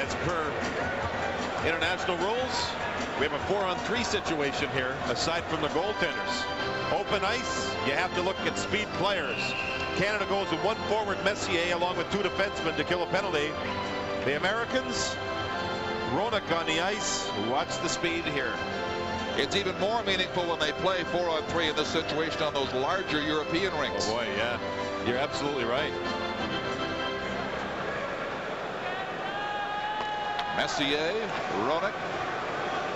as per international rules. We have a 4-on-3 situation here, aside from the goaltenders. Open ice, you have to look at speed players. Canada goes with one forward, Messier, along with two defensemen to kill a penalty. The Americans, Ronak on the ice. Watch the speed here. It's even more meaningful when they play 4-on-3 in this situation on those larger European rinks. Oh boy, yeah. You're absolutely right. Messier, Ronak,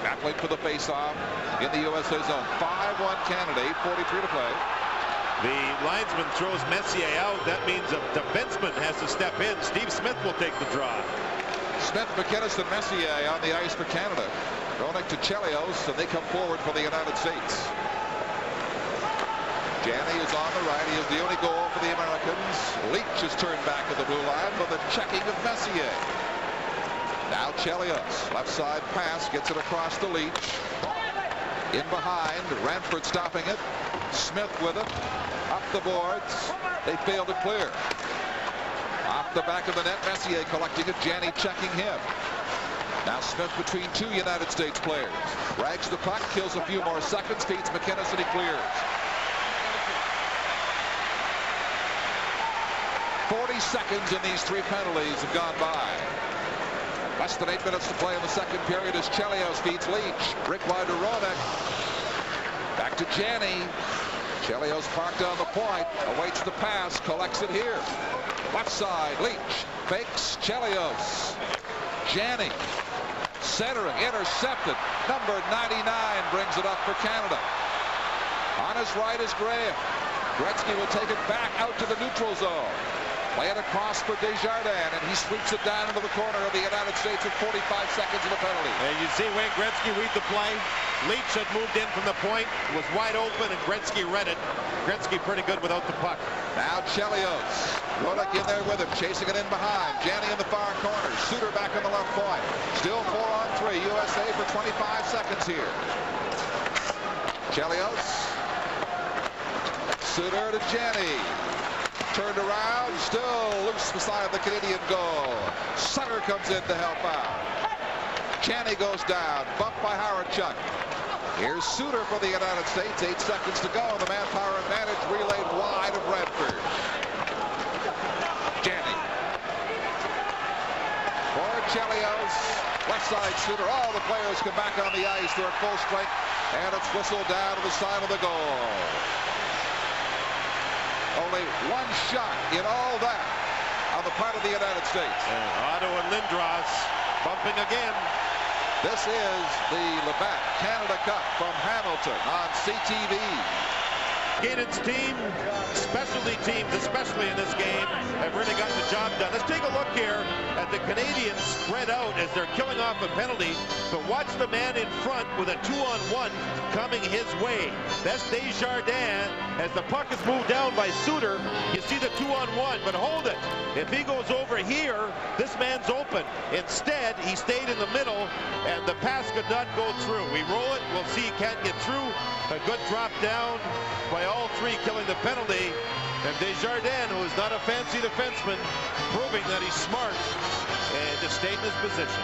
battling for the faceoff in the USA zone. 5-1 Canada, 8:43 to play. The linesman throws Messier out. That means a defenseman has to step in. Steve Smith will take the draw. Smith, McInnes, and Messier on the ice for Canada. Ronak to Chelios, and they come forward for the United States. Janney is on the right. He is the only goal for the Americans. Leach is turned back at the blue line for the checking of Messier. Now Chelios, left side pass, gets it across to Leach. In behind, Ranford stopping it. Smith with it. Up the boards. They fail to clear. Off the back of the net, Messier collecting it. Janney checking him. Now Smith between two United States players. Rags the puck, kills a few more seconds, feeds McInnes, and he clears. 40 seconds in these three penalties have gone by. Less than 8 minutes to play in the second period as Chelios feeds Leach. Rick wide to Ronak. Back to Janney. Chelios parked on the point. Awaits the pass. Collects it here. Left side. Leach. Fakes. Chelios. Janney. Centering. Intercepted. Number 99 brings it up for Canada. On his right is Graham. Gretzky will take it back out to the neutral zone. Play it across for Desjardins, and he sweeps it down into the corner of the United States with 45 seconds of the penalty. And you see Wayne Gretzky read the play. Leach had moved in from the point, was wide open, and Gretzky read it. Gretzky pretty good without the puck. Now Chelios. Ronak in there with him, chasing it in behind. Janney in the far corner. Suter back on the left point. Still 4-on-3. USA for 25 seconds here. Chelios. Suter to Janney. Turned around, still loose beside the Canadian goal. Sutter comes in to help out. Janney goes down, bumped by Howard-Chuck. Here's Suter for the United States. 8 seconds to go. The manpower advantage relayed wide of Redford. Janney. For Chelios. Left side Suter. All the players come back on the ice. They're at full strength. And it's whistled down to the side of the goal. Only one shot in all that on the part of the United States. And Otto and Lindros bumping again. This is the Labatt Canada Cup from Hamilton on CTV. Gaydon's team, specialty teams, especially in this game, have really gotten the job done. Let's take a look here at the Canadians spread out as they're killing off a penalty. But watch the man in front with a 2-on-1 coming his way. That's Desjardins. As the puck is moved down by Suter, you see the 2-on-1, but hold it. If he goes over here, this man's open. Instead, he stayed in the middle, and the pass could not go through. We roll it. We'll see he can't get through. A good drop down by all three, killing the penalty. And Desjardins, who is not a fancy defenseman, proving that he's smart and just stayed in his position.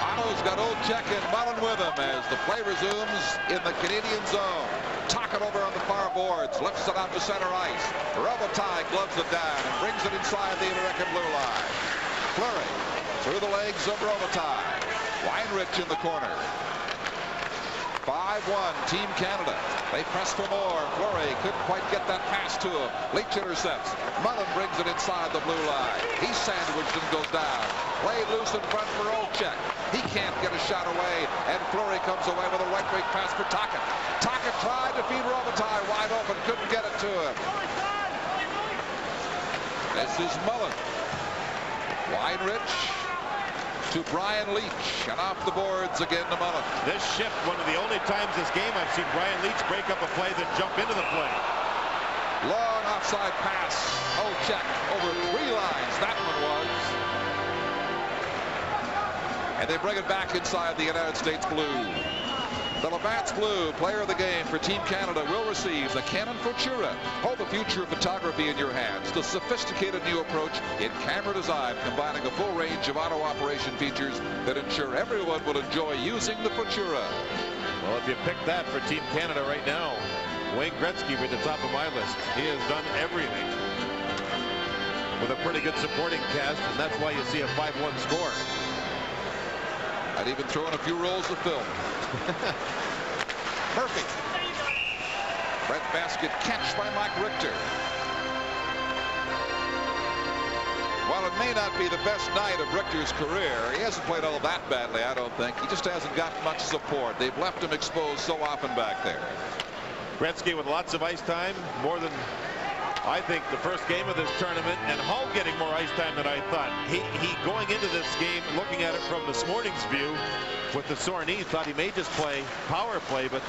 Otto's got Olczyk and Mullen with him as the play resumes in the Canadian zone. Tocchet over on the far boards, lifts it out to center ice. Robitaille gloves it down and brings it inside the American blue line. Fleury through the legs of Robitaille. Weinrich in the corner. 5-1 Team Canada. They press for more. Fleury couldn't quite get that pass to him. Leach intercepts. Mullen brings it inside the blue line. He's sandwiched and goes down. Played loose in front for Olczyk. He can't get a shot away, and Fleury comes away with a right wing pass for Tocchet. Tocchet tried to feed Robitaille wide open, couldn't get it to him. This is Mullen. Weinrich to Brian Leach, and off the boards again to Mullen. This shift, one of the only times this game I've seen Brian Leach break up a play then jump into the play. Long offside pass. Olczyk over 3 lines. That one was. And they bring it back inside the United States blue. The Labatt's Blue player of the game for Team Canada will receive the Canon Futura. Hold the future of photography in your hands. The sophisticated new approach in camera design, combining a full range of auto operation features that ensure everyone will enjoy using the Futura. Well, if you pick that for Team Canada right now, Wayne Gretzky would be at the top of my list. He has done everything with a pretty good supporting cast, and that's why you see a 5-1 score. I'd even throw in a few rolls of film. Murphy. Red basket catch by Mike Richter. While it may not be the best night of Richter's career, he hasn't played all that badly, I don't think. He just hasn't gotten much support. They've left him exposed so often back there. Gretzky with lots of ice time, more than I think the first game of this tournament, and Hull getting more ice time than I thought. He going into this game, looking at it from this morning's view with the sore knee, thought he may just play power play, but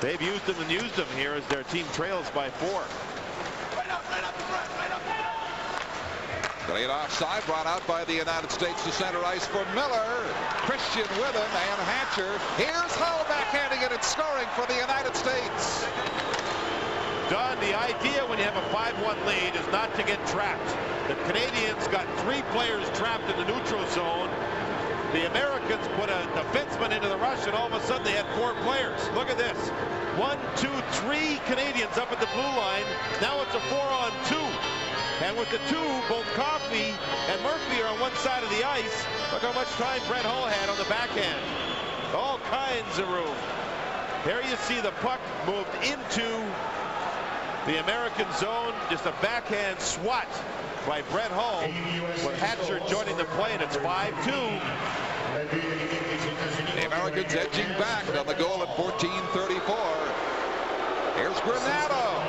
they've used him and used him here as their team trails by 4. Delayed offside, brought out by the United States to center ice for Miller. Christian with him, and Hatcher. Here's Hull backhanding it and scoring for the United States. Don, the idea when you have a 5-1 lead is not to get trapped. The Canadians got 3 players trapped in the neutral zone. The Americans put a defenseman into the rush, and all of a sudden they had 4 players. Look at this. 1, 2, 3 Canadians up at the blue line. Now it's a 4-on-2. And with the 2, both Coffey and Murphy are on one side of the ice. Look how much time Brett Hull had on the backhand. All kinds of room. There you see the puck moved into the American zone. Just a backhand swat by Brett Hull with Hatcher joining the play, and it's 5-2. The Americans edging back on the goal at 14:34. Here's Granato.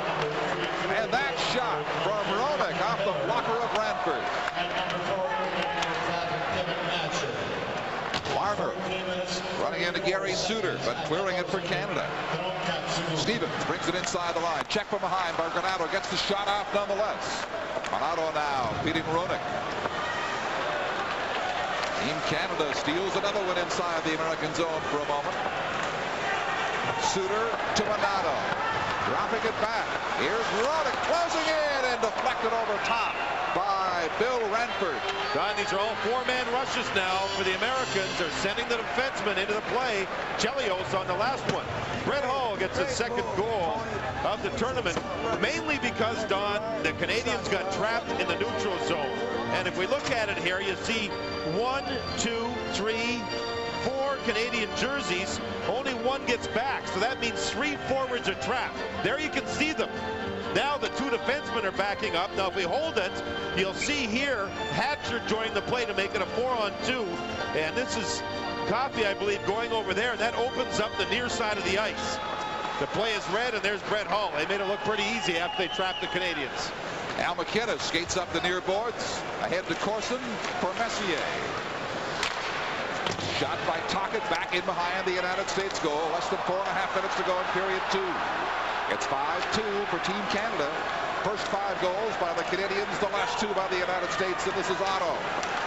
And that shot from Roenick off the blocker of Ranford. Larmer running into Gary Suter, but clearing it for Canada. Stevens brings it inside the line. Check from behind by Granato. Gets the shot off nonetheless. Granato now beating Roenick. Team Canada steals another one inside the American zone for a moment. Suter to Granato. Dropping it back. Here's Roenick closing in and deflected over top by Bill Ranford. Don, these are all 4-man rushes now for the Americans. They're sending the defenseman into the play. Chelios on the last one. Brett Hull gets his second goal of the tournament, mainly because, Don, the Canadians got trapped in the neutral zone. And if we look at it here, you see 1, 2, 3, 4 Canadian jerseys. Only 1 gets back, so that means 3 forwards are trapped. There you can see them. Now the 2 defensemen are backing up. Now if we hold it, you'll see here Hatcher joining the play to make it a 4-on-2. And this is Coffey, I believe, going over there. And that opens up the near side of the ice. The play is red, and there's Brett Hull. They made it look pretty easy after they trapped the Canadians. Al McKinnon skates up the near boards. Ahead to Corson for Messier. Shot by Tocchet back in behind the United States goal. Less than 4.5 minutes to go in period 2. It's 5-2 for Team Canada. First 5 goals by the Canadians, the last 2 by the United States, and this is Otto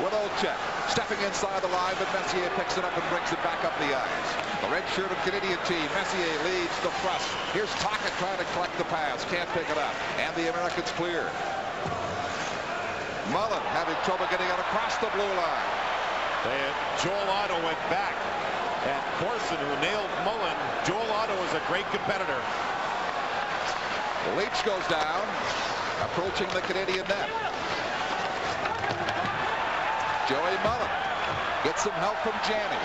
with Olczyk stepping inside the line, but Messier picks it up and brings it back up the ice. The red-shirted Canadian team, Messier leads the thrust. Here's Tocchet trying to collect the pass, can't pick it up, and the Americans clear. Mullen having trouble getting it across the blue line. Joel Otto went back at Corson, who nailed Mullen. Joel Otto is a great competitor. Leach goes down, approaching the Canadian net. Joey Mullen gets some help from Janney.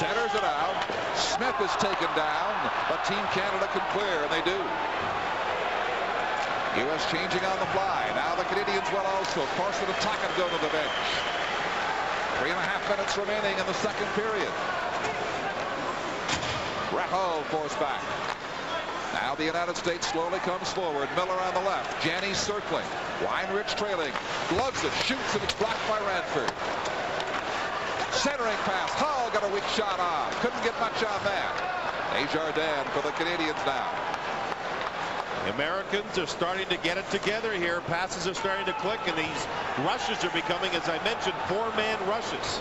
Centers it out. Smith is taken down, but Team Canada can clear, and they do. U.S. changing on the fly. Now the Canadians will also. Corson and Tocchet go to the bench. 3.5 minutes remaining in the second period. Brett Hull forced back. Now the United States slowly comes forward. Miller on the left. Janney circling. Weinrich trailing. Gloves it. Shoots, and it's blocked by Ranford. Centering pass. Hull got a weak shot off. Couldn't get much on that. Desjardins for the Canadians now. The Americans are starting to get it together here. Passes are starting to click, and these rushes are becoming, as I mentioned, 4-man rushes.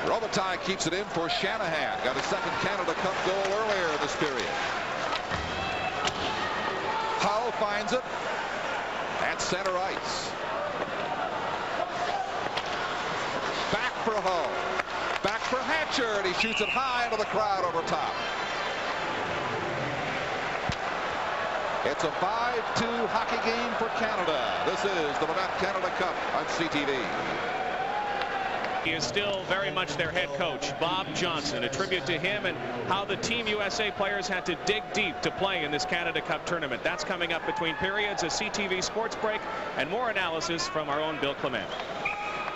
Robitaille keeps it in for Shanahan. Got a second Canada Cup goal earlier in this period. Hull finds it at center ice. Back for Hull. Back for Hatcher, and he shoots it high into the crowd over top. It's a 5-2 hockey game for Canada. This is the Labatt Canada Cup on CTV. He is still very much their head coach, Bob Johnson. A tribute to him and how the Team USA players had to dig deep to play in this Canada Cup tournament. That's coming up between periods, a CTV sports break, and more analysis from our own Bill Clement.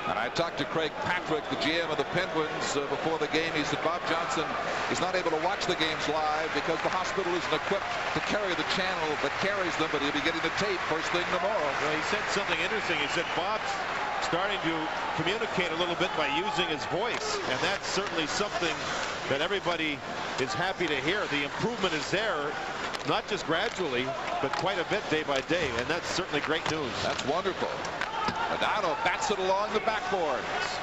And I talked to Craig Patrick, the GM of the Penguins, before the game. He said Bob Johnson is not able to watch the games live because the hospital isn't equipped to carry the channel that carries them, but he'll be getting the tape first thing tomorrow. Well, he said something interesting. He said Bob's starting to communicate a little bit by using his voice, and that's certainly something that everybody is happy to hear. The improvement is there, not just gradually, but quite a bit day by day, and that's certainly great news. That's wonderful. Modano bats it along the backboards.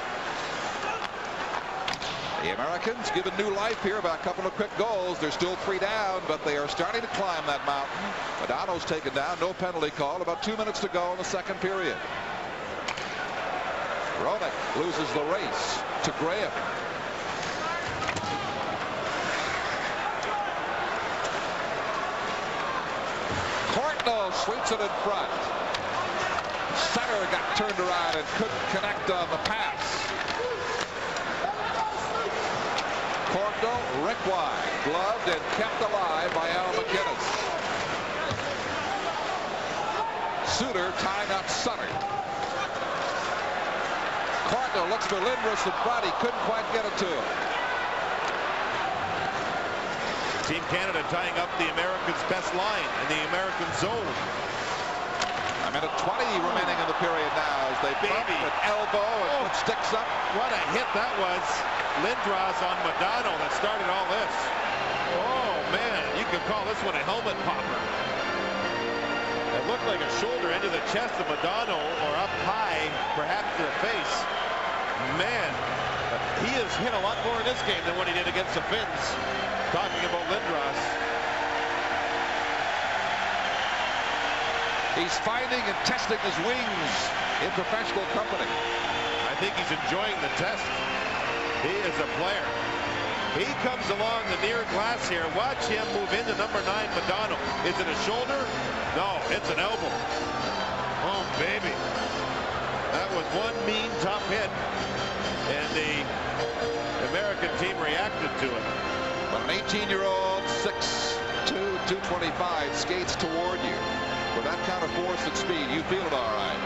The Americans given new life here by a couple of quick goals. They're still 3 down, but they are starting to climb that mountain. Modano's taken down, no penalty call. About 2 minutes to go in the second period. Roenick loses the race to Graham. Courtnall sweeps it in front. Center got turned around and couldn't connect on the pass. Courtnall, Rick wide, gloved and kept alive by Al McInnes. Suter tying up Sutter. Courtnall looks for Lindros in front. He couldn't quite get it to him. Team Canada tying up the Americans' best line in the American zone. A minute 20 remaining in the period now as they bump an elbow and sticks up. What a hit that was. Lindros on Modano that started all this. Oh, man, you can call this one a helmet popper. It looked like a shoulder into the chest of Modano or up high, perhaps to the face. Man, he has hit a lot more in this game than what he did against the Finns. Talking about Lindros. He's finding and testing his wings in professional company. I think he's enjoying the test. He is a player. He comes along the near glass here. Watch him move into number 9, Modano. Is it a shoulder? No, it's an elbow. Oh, baby. That was one mean, tough hit. And the American team reacted to it. But an 18-year-old, 6'2", 225, skates toward you. With that kind of force and speed, you feel it all right.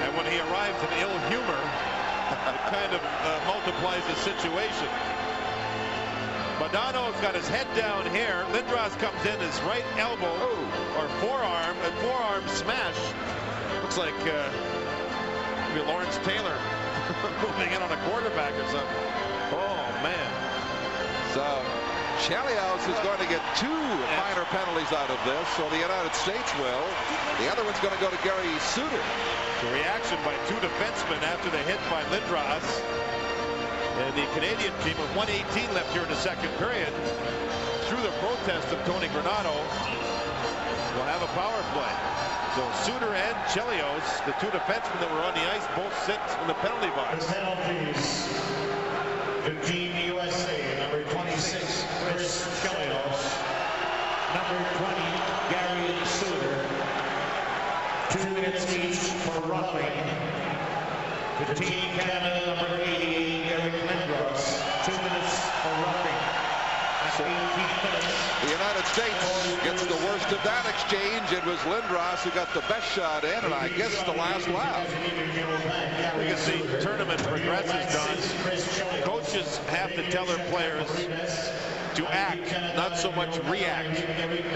And when he arrives in ill humor, it kind of multiplies the situation. Modano's got his head down here. Lindros comes in his right elbow or forearm, and forearm smash. Looks like maybe Lawrence Taylor moving in on a quarterback or something. Oh, man. So Chelios is going to get 2 minor penalties out of this, so the United States will. The other one's going to go to Gary Suter. The reaction by 2 defensemen after the hit by Lindros. And the Canadian team with 1:18 left here in the second period, through the protest of Tony Granato, will have a power play. So Suter and Chelios, the 2 defensemen that were on the ice, both sit in the penalty box. The penalties. The Team USA, number 26, Chris Chelios. Number 20, Gary Suter. 2 minutes each for roughing. The Team Canada, number 88, Eric Lindros. 2 minutes for roughing. That's 18 minutes. The United States gets the worst of that exchange. It was Lindros who got the best shot in, and I guess the last lap. You can see tournament progresses, Don. Coaches have to tell their players to act, not so much react.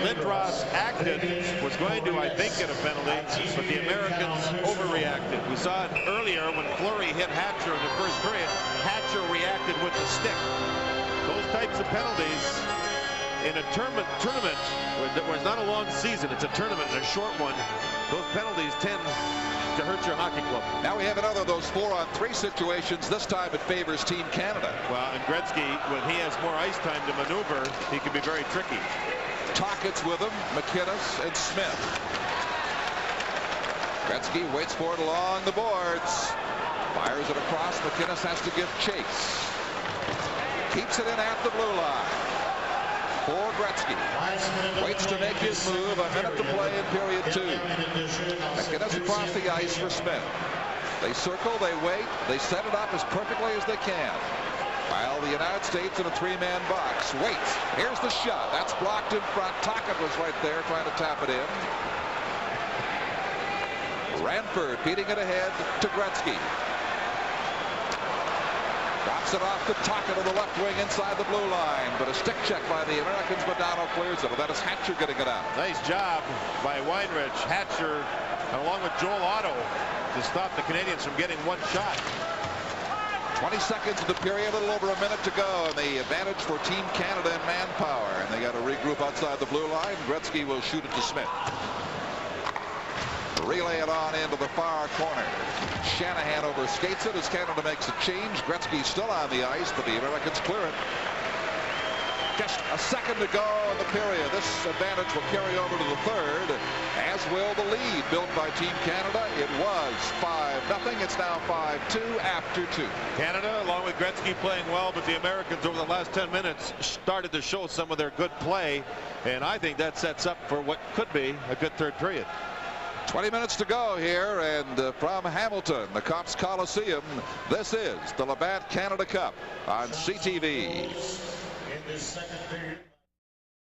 Lindros acted, was going to, I think, get a penalty, but the Americans overreacted. We saw it earlier when Fleury hit Hatcher in the first period. Hatcher reacted with the stick. Those types of penalties in a tournament where it's not a long season, it's a tournament and a short one. Those penalties tend to to hurt your hockey club. Now we have another of those 4-on-3 situations. This time it favors Team Canada. Well, and Gretzky, when he has more ice time to maneuver, he can be very tricky. Tocchet's with him, McInnes and Smith. Gretzky waits for it along the boards. Fires it across. McInnes has to give chase. Keeps it in at the blue line. For Gretzky. Waits to make his move. A minute to play in period 2. McInnes across the ice for Smith. They circle, they wait, they set it up as perfectly as they can. While the United States in a 3-man box waits. Here's the shot. That's blocked in front. Tocchet was right there trying to tap it in. Ranford beating it ahead to Gretzky. Drops it off to Tocchet on the left wing inside the blue line. But a stick check by the Americans. Modano clears it. That is Hatcher getting it out. Nice job by Weinrich. Hatcher, along with Joel Otto, to stop the Canadians from getting one shot. 20 seconds of the period, a little over a minute to go, and the advantage for Team Canada in manpower. And they got to regroup outside the blue line. Gretzky will shoot it to Smith. Relay it on into the far corner. Shanahan overskates it as Canada makes a change. Gretzky still on the ice, but the Americans clear it. Just a second to go in the period. This advantage will carry over to the third, as will the lead built by Team Canada. It was 5-0. It's now 5-2 after 2. Canada, along with Gretzky, playing well, but the Americans over the last 10 minutes started to show some of their good play, and I think that sets up for what could be a good third period. 20 minutes to go here, and from Hamilton, the Copps Coliseum, this is the Labatt Canada Cup on CTV. In this second period.